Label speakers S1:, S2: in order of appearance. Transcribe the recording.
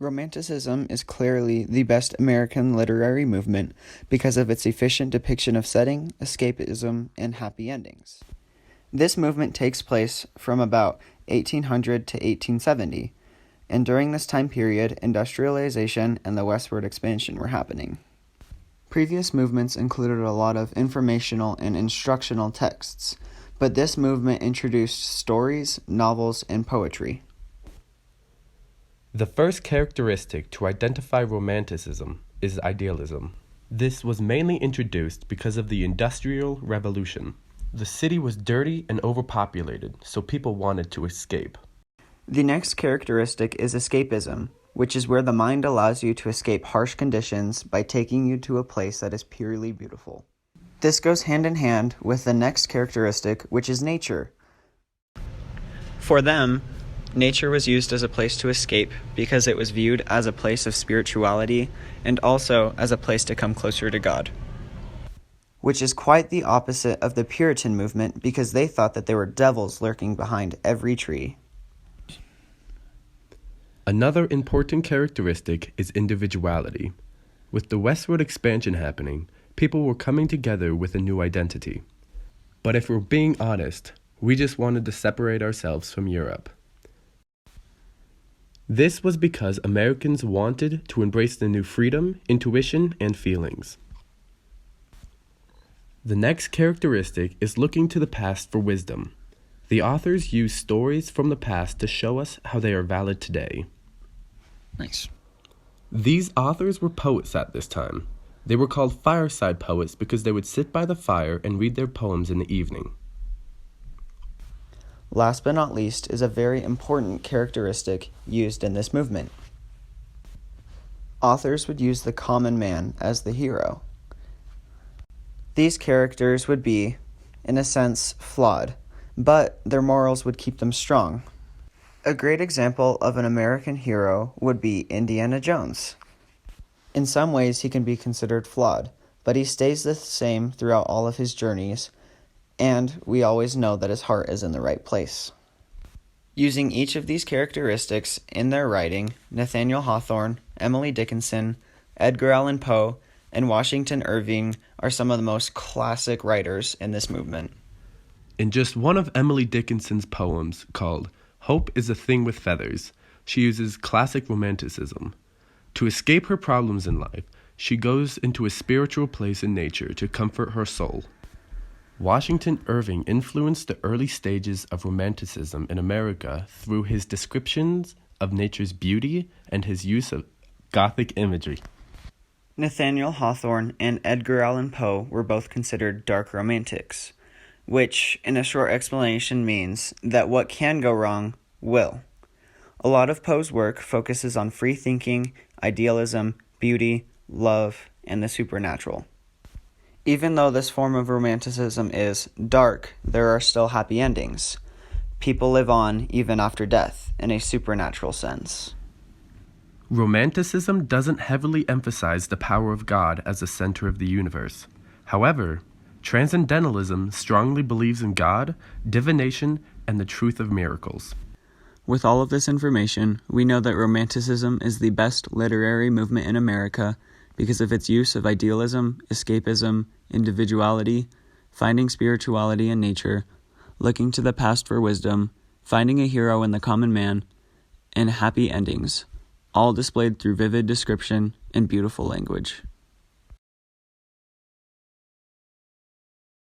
S1: Romanticism is clearly the best American literary movement because of its efficient depiction of setting, escapism, and happy endings. This movement takes place from about 1800 to 1870, and during this time period, industrialization and the westward expansion were happening. Previous movements included a lot of informational and instructional texts, but this movement introduced stories, novels, and poetry.
S2: The first characteristic to identify Romanticism is idealism. This was mainly introduced because of the Industrial Revolution. The city was dirty and overpopulated, so people wanted to escape.
S1: The next characteristic is escapism, which is where the mind allows you to escape harsh conditions by taking you to a place that is purely beautiful. This goes hand in hand with the next characteristic, which is nature. For them, nature was used as a place to escape because it was viewed as a place of spirituality and also as a place to come closer to God, which is quite the opposite of the Puritan movement because they thought that there were devils lurking behind every tree.
S2: Another important characteristic is individuality. With the westward expansion happening, people were coming together with a new identity. But if we're being honest, we just wanted to separate ourselves from Europe. This was because Americans wanted to embrace the new freedom, intuition, and feelings. The next characteristic is looking to the past for wisdom. The authors use stories from the past to show us how they are valid today.
S1: Nice.
S2: These authors were poets at this time. They were called fireside poets because they would sit by the fire and read their poems in the evening.
S1: Last but not least is a very important characteristic used in this movement. Authors would use the common man as the hero. These characters would be, in a sense, flawed, but their morals would keep them strong. A great example of an American hero would be Indiana Jones. In some ways, he can be considered flawed, but he stays the same throughout all of his journeys, and we always know that his heart is in the right place. Using each of these characteristics in their writing, Nathaniel Hawthorne, Emily Dickinson, Edgar Allan Poe, and Washington Irving are some of the most classic writers in this movement.
S2: In just one of Emily Dickinson's poems called "Hope is a Thing with Feathers," she uses classic Romanticism. To escape her problems in life, she goes into a spiritual place in nature to comfort her soul. Washington Irving influenced the early stages of Romanticism in America through his descriptions of nature's beauty and his use of Gothic imagery.
S1: Nathaniel Hawthorne and Edgar Allan Poe were both considered dark romantics, which, in a short explanation, means that what can go wrong will. A lot of Poe's work focuses on free thinking, idealism, beauty, love, and the supernatural. Even though this form of romanticism is dark, there are still happy endings. People live on even after death, in a supernatural sense.
S2: Romanticism doesn't heavily emphasize the power of God as the center of the universe. However, Transcendentalism strongly believes in God, divination, and the truth of miracles.
S1: With all of this information, we know that Romanticism is the best literary movement in America because of its use of idealism, escapism, individuality, finding spirituality in nature, looking to the past for wisdom, finding a hero in the common man, and happy endings, all displayed through vivid description and beautiful language.